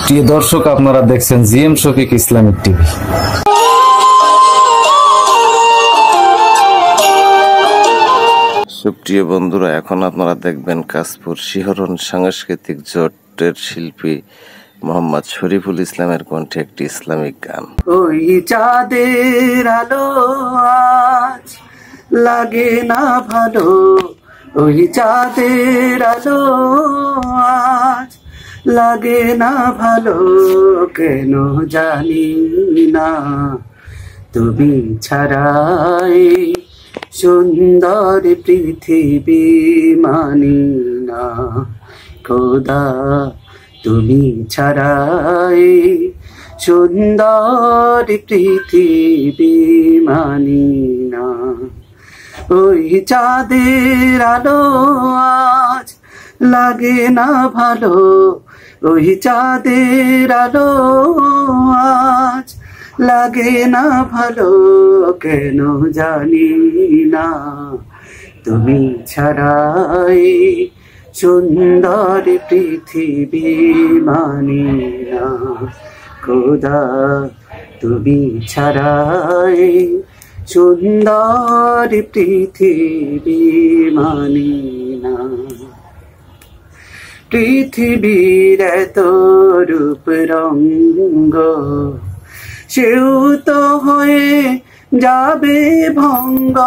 প্রিয় দর্শক, আপনারা দেখছেন জিএম শফিক ইসলামিক টিভি। সুপ্রিয় বন্ধুরা, এখন আপনারা দেখবেন কাশপুর শিহরণ সাংস্কৃতিক জোটের শিল্পী মোহাম্মদ শরীফুল ইসলামের কণ্ঠে একটি ইসলামিক গান। ওই চাঁদের আলো আজ লাগে না ভালো, ওই চাঁদের আলো আজ লাগে না ভালো, কেন জানি না তুমি ছাড়াই সুন্দর পৃথিবী মানি না, খোদা তুমি ছাড়াই সুন্দর পৃথিবী মানি না। ওই চাঁদের আলো আজ লাগে না ভালো, ওই চাঁদের আলো আজ লাগে না ভালো, কেন জানি না তুমি ছাড়াই সুন্দর পৃথিবী মানি না, খোদা তুমি ছাড়াই সুন্দর পৃথিবী মানি না। পৃথিবীর এত রূপ রঙ্গ সেও তো হয়ে যাবে ভঙ্গ,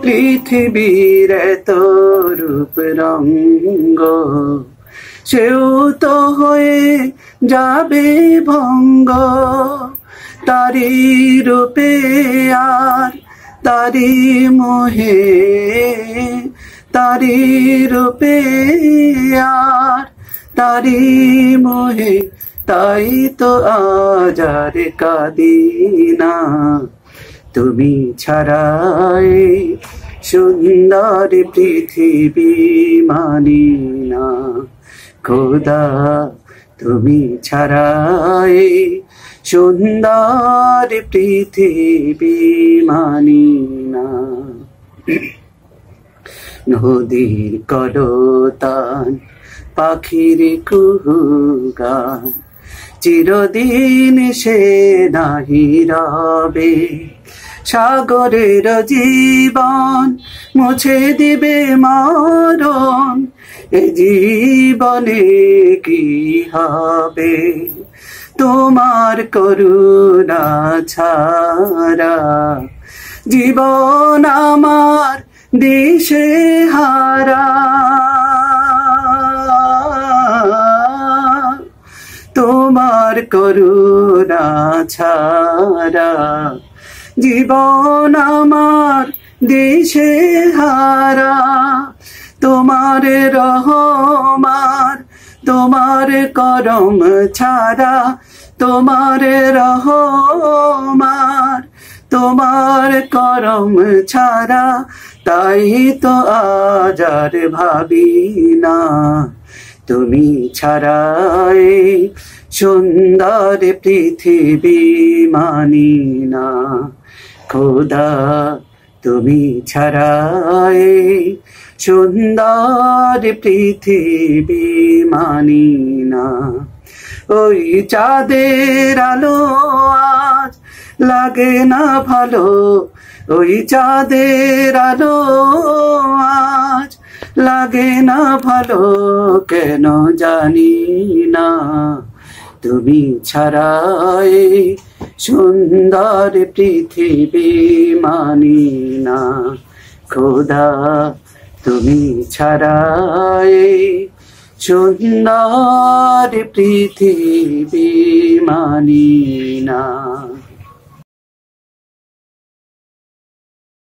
পৃথিবীর এত রূপ রঙ্গ সেও তো হয়ে যাবে ভঙ্গ, তারি রূপে আর তারি মোহে, তারি রূপে আর তারি মোহে, তাই তো আজার কাদিনা তুমি ছাড়াই সুন্দর পৃথিবী মানি না, খোদা তুমি ছাড়াই সুন্দর পৃথিবী মানি না। নদীর কলতান পাখির কুহুগান চিরদিন সে নাহি রবে, সাগরের জীবন মুছে দিবে মরণ, এ জীবনে কি হবে তোমার করুণা ছাড়া, জীবন আমার দিশে হারা, তোমার করুণা ছাড়া, জীবন আমার দিশে হারা, তোমার রহমার তোমার করম ছাড়া, তোমার রহমার তোমার করম ছাড়া, তাই তো আজ আর ভাবি না তুমি ছাড়াই সুন্দর পৃথিবী মানি না, খোদা তুমি ছাড়াই সুন্দর পৃথিবী মানি না। ওই চাঁদের আলো আজ লাগে না ভালো, ওই চাঁদের আলো আজ লাগে না ভালো, কেন জানি না তুমি ছাড়াই সুন্দর পৃথিবী মানি না, খোদা তুমি ছাড়াই সুন্দর পৃথিবী মানি না।